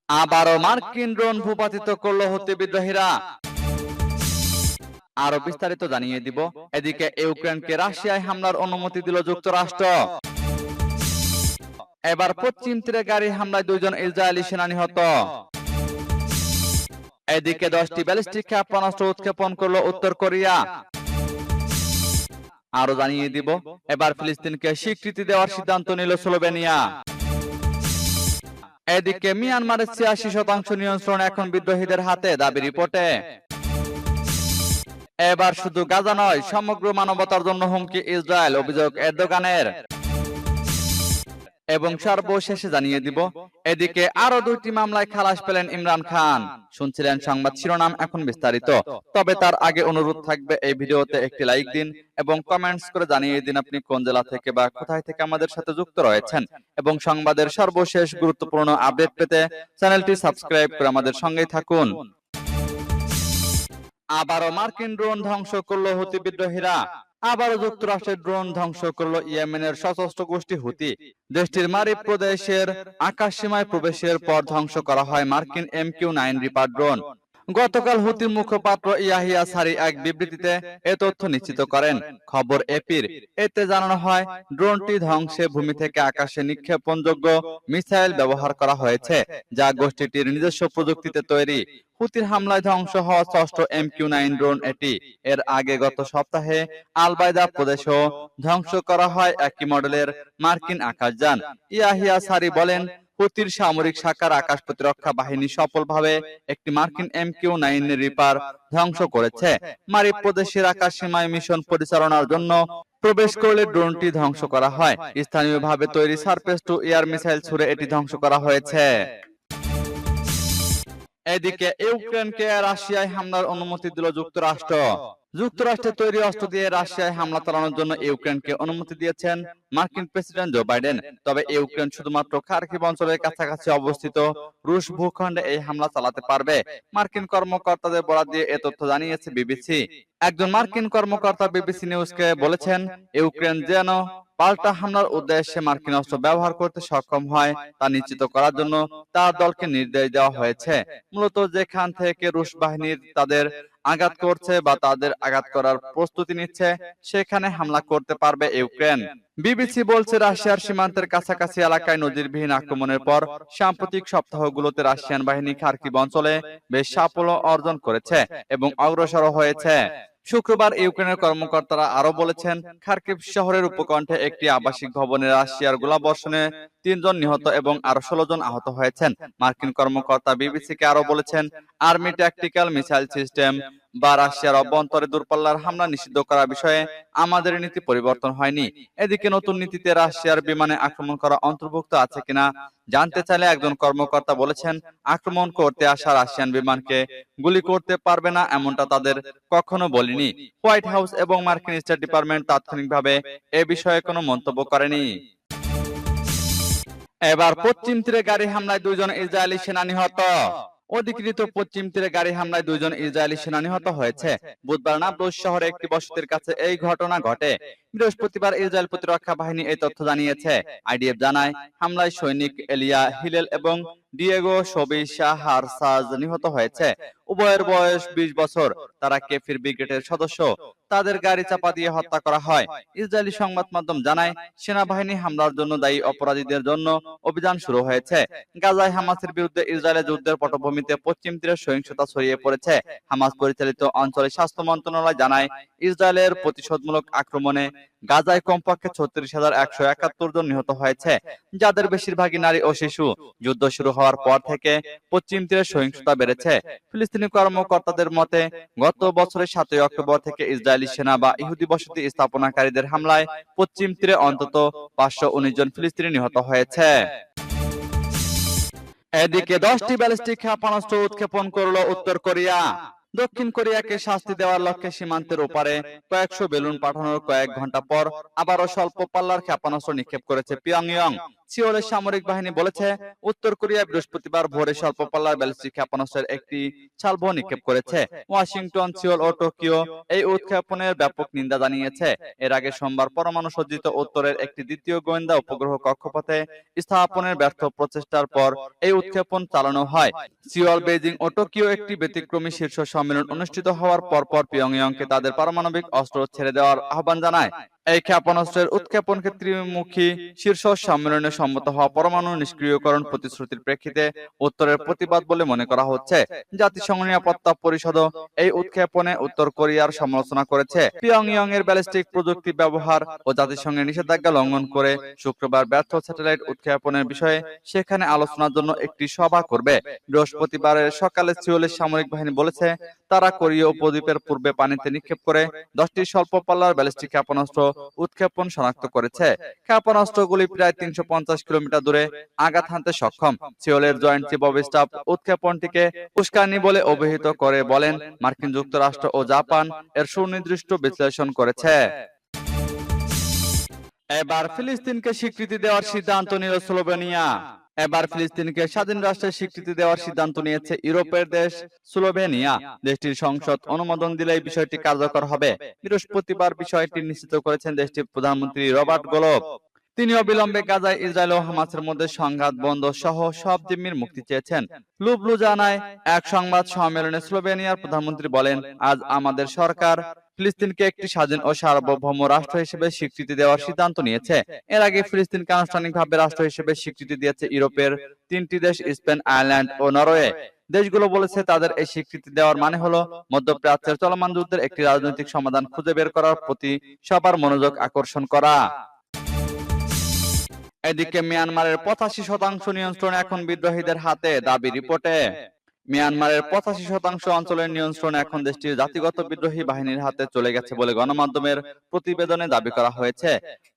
আবারও মার্কিন ড্রোন ভূপাতিত করলো হুতি বিদ্রোহীরা। আরো বিস্তারিত জানিয়ে দিব। এদিকে ইউক্রেনকে রাশিয়ায় হামলার অনুমতি দিল যুক্তরাষ্ট্র। এবার পশ্চিম তীরে গাড়ি হামলায় 2 জন ইসরায়েলি সেনা নিহত। এদিকে 10টি ব্যালিস্টিক ক্ষেপণাস্ত্র উৎক্ষেপণ করলো উত্তর কোরিয়া। আরো জানিয়ে দিব, এবার ফিলিস্তিনকে স্বীকৃতি দেওয়ার সিদ্ধান্ত নিল স্লোভেনিয়া। এদিকে মিয়ানমারের 86% নিয়ন্ত্রণ এখন বিদ্রোহীদের হাতে, দাবি রিপোর্টে। এবার শুধু গাজা নয়, সমগ্র মানবতার জন্য হুমকি ইসরায়েল, অভিযোগ এরদোগানের। এবং সর্বশেষে জানিয়ে দিব, এদিকে আরো 2টি মামলায় খালাস পেলেন ইমরান খান। শুনছিলেন সংবাদ শিরোনাম, এখন বিস্তারিত। তবে তার আগে অনুরোধ থাকবে, এই ভিডিওতে একটি লাইক দিন এবং কমেন্টস করে জানিয়ে দিন আপনি কোন জেলা থেকে বা কোথায় থেকে আমাদের সাথে যুক্ত রয়েছেন। এবং সংবাদের সর্বশেষ গুরুত্বপূর্ণ আপডেট পেতে চ্যানেলটি সাবস্ক্রাইব করে আমাদের সঙ্গেই থাকুন। আবারও মার্কিন ড্রোন ধ্বংস করলো হুতি বিদ্রোহীরা। আবারও যুক্তরাষ্ট্রের ড্রোন ধ্বংস করলো ইয়েমেনের সশস্ত্র গোষ্ঠী হুতি। দেশটির মারিব প্রদেশের আকাশসীমায় প্রবেশের পর ধ্বংস করা হয় মার্কিন MQ-9 রিপার ড্রোন। গতকাল হুতির মুখপাত্র ইয়াহিয়া সারি এক বিবৃতিতে এ তথ্য নিশ্চিত করেন। খবর এপির। এতে জানানো হয়, ড্রোনটি ধ্বংসে ভূমি থেকে আকাশে নিক্ষেপণযোগ্য মিসাইল ব্যবহার করা হয়েছে, যা গোষ্ঠীটির নিজস্ব প্রযুক্তিতে তৈরি। হুতির হামলায় ধ্বংস হওয়া 6ষ্ঠ MQ-9 ড্রোন এটি। এর আগে গত সপ্তাহে আল-বাইদা প্রদেশেও ধ্বংস করা হয় একই মডেলের মার্কিন আকাশযান। ইয়াহিয়া সারি বলেন, হুতির সামরিক শাখার আকাশ প্রতিরক্ষা বাহিনী সফলভাবে একটি মার্কিন MQ-9 রিপার ধ্বংস করেছে। মারিব প্রদেশের আকাশ সীমায় মিশন পরিচালনার জন্য প্রবেশ করলে ড্রোনটি ধ্বংস করা হয়। স্থানীয়ভাবে তৈরি সারফেস টু এয়ার মিসাইল ছুড়ে এটি ধ্বংস করা হয়েছে। এদিকে ইউক্রেনকে রাশিয়ায় হামলার অনুমতি দিল যুক্তরাষ্ট্র। যুক্তরাষ্ট্রের তৈরি অস্ত্র দিয়ে রাশিয়ায় হামলা চালানোর জন্য ইউক্রেনকে অনুমতি দিয়েছেন মার্কিন প্রেসিডেন্ট জো বাইডেন। তবে ইউক্রেন শুধুমাত্র খার্কিভ অঞ্চলের কাছাকাছি অবস্থিত রুশ ভূখণ্ডে এই হামলা চালাতে পারবে। মার্কিন কর্মকর্তাদের বরাত দিয়ে এ তথ্য জানিয়েছে বিবিসি। একজন মার্কিন কর্মকর্তা বিবিসি নিউজকে বলেছেন, ইউক্রেন যেন পাল্টা হামলার উদ্দেশ্যে মার্কিন অস্ত্র ব্যবহার করতে সক্ষম হয় তা নিশ্চিত করার জন্য তার দলকে নির্দেশ দেওয়া হয়েছে। মূলত যেখান থেকে রুশ বাহিনীর তাদের আঘাত করছে বা তাদের আঘাত করার প্রস্তুতি নিচ্ছে, সেখানে হামলা করতে পারবে ইউক্রেন। বিবিসি বলছে, রাশিয়ার সীমান্তের কাছাকাছি এলাকায় নজিরবিহীন আক্রমণের পর সাম্প্রতিক সপ্তাহগুলোতে রাশিয়ান বাহিনী খার্কিভ অঞ্চলে বেশ সাফল্য অর্জন করেছে এবং অগ্রসর হয়েছে। শুক্রবার ইউক্রেনের কর্মকর্তারা আরো বলেছেন, খার্কিভ শহরের উপকণ্ঠে একটি আবাসিক ভবনে রাশিয়ার গোলাবর্ষণে 3 জন নিহত এবং আরো 16 জন আহত হয়েছেন। মার্কিন কর্মকর্তা বিবিসিকে আরো বলেছেন, আর্মি ট্যাকটিক্যাল মিসাইল সিস্টেম বা রাশিয়ার অভ্যন্তরে দূরপাল্লার হামলা নিষিদ্ধ করার বিষয়ে আমাদের নীতি পরিবর্তন হয়নি। এদিকে নতুন নীতিতে রাশিয়ার বিমানে আক্রমণ করা অন্তর্ভুক্ত আছে কিনা জানতে চাইলে একজন কর্মকর্তা বলেছেন, আক্রমণ করতে আসা রাশিয়ান বিমানকে গুলি করতে পারবে না এমনটা তাদের কখনো বলিনি। হোয়াইট হাউস এবং মার্কিন স্টেট ডিপার্টমেন্ট তাৎক্ষণিকভাবে এ বিষয়ে কোনো মন্তব্য করেনি। এবার পশ্চিম তীরে গাড়ি হামলায় 2 জন ইসরায়েলি সেনা নিহত। অধিকৃত পশ্চিম তীরে গাড়ি হামলায় 2 জন ইসরায়েলি সেনা নিহত হয়েছে। বুধবার নাবলুস শহরে একটি বসতির কাছে এই ঘটনা ঘটে। বৃহস্পতিবার ইসরায়েল প্রতিরক্ষা বাহিনী এই তথ্য জানিয়েছে। আইডিএফ জানায়, হামলায় সৈনিক এলিয়া হিলেল এবং ডিয়েগো শোবিশা হারসাজ নিহত হয়েছে। উভয়ের বয়স 20 বছর। তারা কেফির ব্রিগেডের সদস্য। তাদের গাড়ি চাপা দিয়ে হত্যা করা হয়। ইসরায়েলি সংবাদ মাধ্যম জানায়, সেনাবাহিনী হামলার জন্য দায়ী অপরাধীদের জন্য অভিযান শুরু হয়েছে। গাজায় হামাসের বিরুদ্ধে ইসরায়েলের যুদ্ধের পটভূমিতে পশ্চিম তীরে সহিংসতা ছড়িয়ে পড়েছে। হামাস পরিচালিত অঞ্চলে স্বাস্থ্য মন্ত্রণালয় জানায়, ইসরায়েলের প্রতিশোধমূলক আক্রমণে গাজায় কমপক্ষে 36,171 জন নিহত হয়েছে, যাদের বেশিরভাগই নারী ও শিশু। যুদ্ধ শুরু হওয়ার পর থেকে পশ্চিম তীরে সহিংসতা বেড়েছে। ফিলিস্তিনি কর্মকর্তাদের মতে, গত বছরের 7 অক্টোবর থেকে ইসরায়েলি সেনা বা ইহুদি বসতি স্থাপনাকারীদের হামলায় পশ্চিম তীরে অন্তত 519 জন ফিলিস্তিনি নিহত হয়েছে। এদিকে 10টি ব্যালিস্টিক ক্ষেপণাস্ত্র উৎক্ষেপণ করলো উত্তর কোরিয়া। দক্ষিণ কোরিয়াকে শাস্তি দেওয়ার লক্ষ্যে সীমান্তের ওপারে কয়েকশো বেলুন পাঠানোর কয়েক ঘন্টা পর আবারও স্বল্প পাল্লার ক্ষেপণাস্ত্র নিক্ষেপ করেছে পিয়ংইয়ং। সিওলের সামরিক বাহিনী বলেছে, উত্তর কোরিয়া বৃহস্পতিবার ভোরে স্বল্প পাল্লার ব্যালিস্টিক ক্ষেপণাস্ত্রের একটি salvo নিক্ষেপ করেছে। ওয়াশিংটন, সিওল ও টোকিও এই উৎক্ষেপণের ব্যাপক নিন্দা জানিয়েছে। এর আগে সোমবার পরমাণু সজ্জিত উত্তরের একটি দ্বিতীয় গোয়েন্দা উপগ্রহ কক্ষপথে স্থাপনের ব্যর্থ প্রচেষ্টার পর এই উৎক্ষেপণ চালানো হয়। সিওল, বেজিং ও টোকিও একটি ব্যতিক্রমী শীর্ষ সম্মেলন অনুষ্ঠিত হওয়ার পরপর পিয়ংইয়ংকে তাদের পারমাণবিক অস্ত্র ছেড়ে দেওয়ার আহ্বান জানায়। এই ক্ষেপণাস্ত্রের উৎক্ষেপণকে ত্রিমুখী শীর্ষ সম্মেলনে সম্মত হওয়া পরমাণু নিষ্ক্রিয়করণ প্রতিশ্রুতির প্রেক্ষিতে উত্তরের প্রতিবাদ বলে মনে করা হচ্ছে। জাতিসংঘ নিরাপত্তা পরিষদও এই উৎক্ষেপণে উত্তর কোরিয়ার সমালোচনা করেছে। পিয়ংইয়ং এর ব্যালিস্টিক প্রযুক্তি ব্যবহার ও জাতিসংঘের নিষেধাজ্ঞা লঙ্ঘন করে শুক্রবার ব্যর্থ স্যাটেলাইট উৎক্ষেপণের বিষয়ে সেখানে আলোচনার জন্য একটি সভা করবে। বৃহস্পতিবারের সকালে সিওলের সামরিক বাহিনী বলেছে, তারা কোরীয় উপদ্বীপের পূর্বে পানিতে নিক্ষেপ করে 10টি স্বল্প পাল্লার ব্যালিস্টিক ক্ষেপণাস্ত্র উৎক্ষেপণ শনাক্ত করেছে। ক্ষেপণাস্ত্রগুলি প্রায় 350 কিলোমিটার দূরে আঘাত হানতে সক্ষম। সিওলের জয়েন্ট চিফ অব স্টাফ উৎক্ষেপণটিকে উস্কানি বলে অভিহিত করে বলেন, মার্কিন যুক্তরাষ্ট্র ও জাপান এর সুনির্দিষ্ট বিশ্লেষণ করেছে। এবার ফিলিস্তিনকে স্বীকৃতি দেওয়ার সিদ্ধান্ত নিল স্লোভেনিয়া। এবার ফিলিস্তিনকে স্বাধীন রাষ্ট্রের স্বীকৃতি দেওয়ার সিদ্ধান্ত নিয়েছে ইউরোপের দেশ স্লোভেনিয়া। দেশটির সংসদ অনুমোদন দিলেই বিষয়টি কার্যকর হবে। বৃহস্পতিবার বিষয়টি নিশ্চিত করেছেন দেশটির প্রধানমন্ত্রী রবার্ট গোলব। তিনি অবিলম্বে গাজায় ইসরায়েল ও হামাসের মধ্যে সংঘাত বন্ধ সহ সব জিম্মির মুক্তি চেয়েছেন। লুবলুজানায় এক সংবাদ সম্মেলনে স্লোভেনিয়ার প্রধানমন্ত্রী বলেন, আজ আমাদের সরকার ফিলিস্তিনকে একটি স্বাধীন ও সার্বভৌম রাষ্ট্র হিসেবে স্বীকৃতি দেওয়ার সিদ্ধান্ত নিয়েছে। এর আগে ফিলিস্তিনকে আনুষ্ঠানিকভাবে রাষ্ট্র হিসেবে স্বীকৃতি দিয়েছে ইউরোপের 3টি দেশ, স্পেন, আয়ারল্যান্ড ও নরওয়ে। দেশগুলো বলেছে, তাদের এই স্বীকৃতি দেওয়ার মানে হলো মধ্যপ্রাচ্যের চলমান যুদ্ধের একটি রাজনৈতিক সমাধান খুঁজে বের করার প্রতি সবার মনোযোগ আকর্ষণ করা। এদিকে মিয়ানমারের 85% নিয়ন্ত্রণ এখন বিদ্রোহীদের হাতে, দাবি রিপোর্টে। মিয়ানমারের 85% অঞ্চলের নিয়ন্ত্রণ এখন দেশটির জাতিগত বিদ্রোহী বাহিনীর হাতে চলে গেছে বলে গণমাধ্যমের প্রতিবেদনে দাবি করা হয়েছে।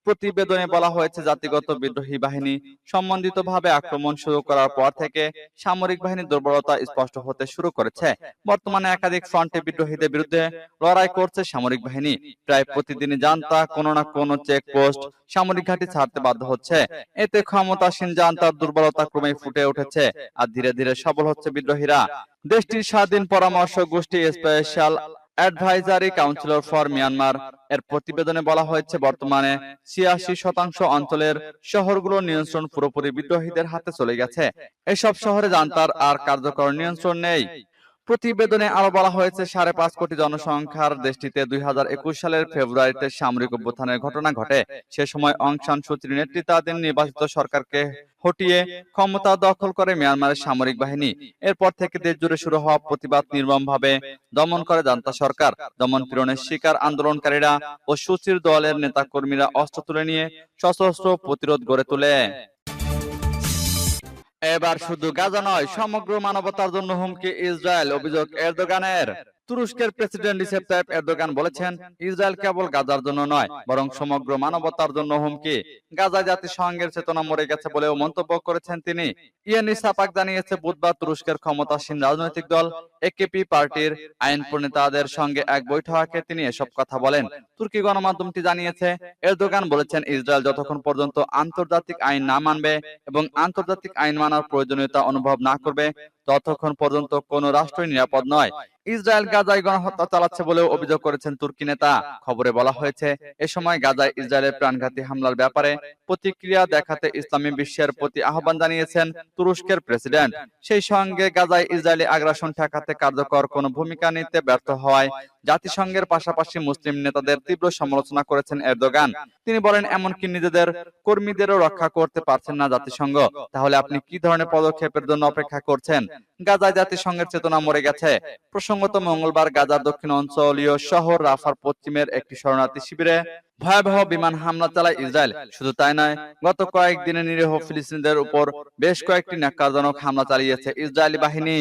প্রতিবেদনে বলা হয়েছে, জাতিগত বিদ্রোহী বাহিনী সম্বন্ধিতভাবে আক্রমণ শুরু করার পর থেকে সামরিক বাহিনীর দুর্বলতা স্পষ্ট হতে শুরু করেছে। বর্তমানে একাধিক ফ্রন্টে বিদ্রোহীদের বিরুদ্ধে লড়াই করছে সামরিক বাহিনী। প্রায় প্রতিদিনই জান্তা কোনো না কোনো চেকপোস্ট, সামরিক ঘাঁটি ছাড়তে বাধ্য হচ্ছে। এতে ক্ষমতাসীন জান্তার দুর্বলতা ক্রমেই ফুটে উঠেছে আর ধীরে ধীরে সবল হচ্ছে বিদ্রোহীরা। দেশটির স্বাধীন পরামর্শ গোষ্ঠী special advisory councillor for Myanmar এর প্রতিবেদনে বলা হয়েছে, বর্তমানে 86% অঞ্চলের শহরগুলোর নিয়ন্ত্রণ পুরোপুরি বিদ্রোহীদের হাতে চলে গেছে। এসব শহরে জান্তার আর কার্যকর নিয়ন্ত্রণ নেই। প্রতিবেদনে আরো বলা হয়েছে, 5.5 কোটি জনসংখ্যার দেশটিতে 2021 সালের ফেব্রুয়ারিতে সামরিক অভ্যুত্থানের ঘটনা ঘটে। সে সময় অং সান সুচির নেতৃত্বাধীন নির্বাচিত সরকারকে হটিয়ে ক্ষমতা দখল করে মিয়ানমারের সামরিক বাহিনী। এরপর থেকে দেশ জুড়ে শুরু হওয়া প্রতিবাদ নির্মমভাবে দমন করে জান্তা সরকার। দমন পীড়নের শিকার আন্দোলনকারীরা ও সুচির দলের নেতাকর্মীরা অস্ত্র তুলে নিয়ে সশস্ত্র প্রতিরোধ গড়ে তোলে। এবার শুধু গাজা নয়, সমগ্র মানবতার জন্য হুমকি ইসরায়েল, অভিযোগ এরদোগানের। তুরস্কের প্রেসিডেন্ট রিসেপ তাইপ এরদোগান বলেছেন, ইসরায়েল কেবল গাজার জন্য নয়, বরং সমগ্র মানবতার জন্য হুমকি। গাজায় জাতিসংঘের চেতনা মরে গেছে বলেও মন্তব্য করেছেন তিনি। ইয়ানি সাপাক জানিয়েছে, বুধবার তুরস্কের ক্ষমতাসীন রাজনৈতিক দল একেপি পার্টির আইন প্রণেতাদের সঙ্গে এক বৈঠকে তিনি এসব কথা বলেন। তুর্কি গণমাধ্যমটি জানিয়েছে, এরদোগান বলেছেন, ইসরায়েল যতক্ষণ পর্যন্ত আন্তর্জাতিক আইন না মানবে এবং আন্তর্জাতিক আইন মানার প্রয়োজনীয়তা অনুভব না করবে, ততক্ষণ পর্যন্ত কোনো রাষ্ট্রই নিরাপদ নয়। ইসরায়েল গাজায় গণহত্যা চালাচ্ছে বলেও অভিযোগ করেছেন তুর্কি নেতা। খবরে বলা হয়েছে, এ সময় গাজায় ইসরায়েলের প্রাণঘাতী হামলার ব্যাপারে প্রতিক্রিয়া দেখাতে ইসলামী বিশ্বের প্রতি আহ্বান জানিয়েছেন তুরস্কের প্রেসিডেন্ট। সেই সঙ্গে গাজায় ইসরায়েলি আগ্রাসন ঠেকাতে কার্যকর কোনো ভূমিকা নিতে ব্যর্থ হওয়ায় জাতিসংঘের পাশাপাশি মুসলিম নেতাদের তীব্র সমালোচনা করেছেন এরদোগান। তিনি বলেন, এমনকি নিজেদের কর্মীদেরও রক্ষা করতে পারছেন না জাতিসংঘ। তাহলে আপনি কি ধরনের পদক্ষেপের জন্য অপেক্ষা করছেন? গাজায় জাতিসংঘের চেতনা মরে গেছে। প্রসঙ্গত, মঙ্গলবার গাজার দক্ষিণ অঞ্চলীয় শহর রাফার পশ্চিমের একটি শরণার্থী শিবিরে ভয়াবহ বিমান হামলা চালায় ইসরায়েল। শুধু তাই নয়, গত কয়েকদিনে নিরীহ ফিলিস্তিনিদের উপর বেশ কয়েকটি ন্যাক্কারজনক হামলা চালিয়েছে ইসরায়েলি বাহিনী।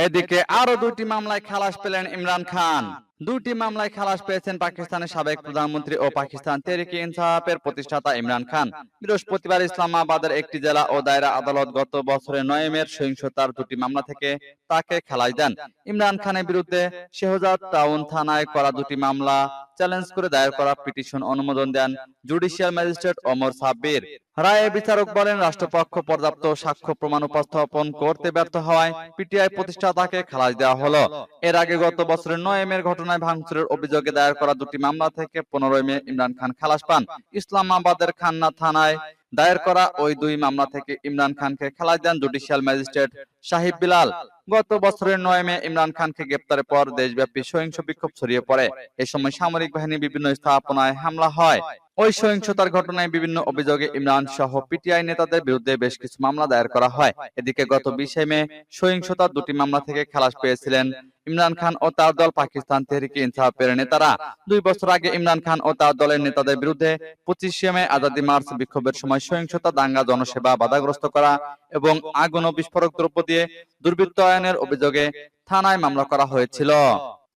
এদিকে আরো 2টি মামলায় খালাস পেলেন ইমরান খান। 2টি মামলায় খালাস পেয়েছেন পাকিস্তানের সাবেক প্রধানমন্ত্রী ও পাকিস্তান তেহরিকে ইনসাফের প্রতিষ্ঠাতা ইমরান খান। বৃহস্পতিবার ইসলামাবাদের একটি জেলা ও দায়রা আদালত গত বছরের 9 মের সহিংসতার 2টি মামলা থেকে তাকে খালাস দেন। ইমরান খানের বিরুদ্ধে শেহজাদ টাউন থানায় করা 2টি মামলা চ্যালেঞ্জ করে দায়ের করা পিটিশন অনুমোদন দেন জুডিশিয়াল ম্যাজিস্ট্রেট ওমর সাব্বির। রায়ে বিচারক বলেন, রাষ্ট্রপক্ষ পর্যাপ্ত সাক্ষ্য প্রমাণ উপস্থাপন করতে ব্যর্থ হওয়ায় পিটিআই প্রতিষ্ঠাতাকে খালাস দেওয়া হলো। এর আগে গত বছরের 9 মে ঘটনায় ভাঙচুরের অভিযোগে দায়ের করা দুটি মামলা থেকে 15 মে ইমরান খান খালাস পান। ইসলামাবাদের খান্না থানায় দায়ের করা ওই দুই মামলা থেকে ইমরান খানকে খালাস দেন জুডিশিয়াল ম্যাজিস্ট্রেট সাহিব বিলাল। গত বছরের 9 মে ইমরান খানকে গ্রেপ্তারের পর দেশব্যাপী সহিংস বিক্ষোভ ছড়িয়ে পড়ে। এ সময় সামরিক বাহিনী বিভিন্ন স্থাপনায় হামলা হয়। ওই সহিংসতার ঘটনায় বিভিন্ন অভিযোগে ইমরান সহ পিটিআই নেতাদের বিরুদ্ধে বেশ কিছু মামলা দায়ের করা হয়। এদিকে গত 20 মে সহিংসতার দুটি মামলা থেকে খালাস পেয়েছিলেন ইমরান খান ও তার দল পাকিস্তান তেহরিকে ইনসাফের নেতারা। 2 বছর আগে ইমরান খান ও তার দলের নেতাদের বিরুদ্ধে 25 মে আজাদি মার্চ বিক্ষোভের সময় সহিংসতা, দাঙ্গা, জনসেবা বাধাগ্রস্ত করা এবং আগুন ও বিস্ফোরক দ্রব্য দিয়ে দুর্বৃত্তায়নের অভিযোগে থানায় মামলা করা হয়েছিল।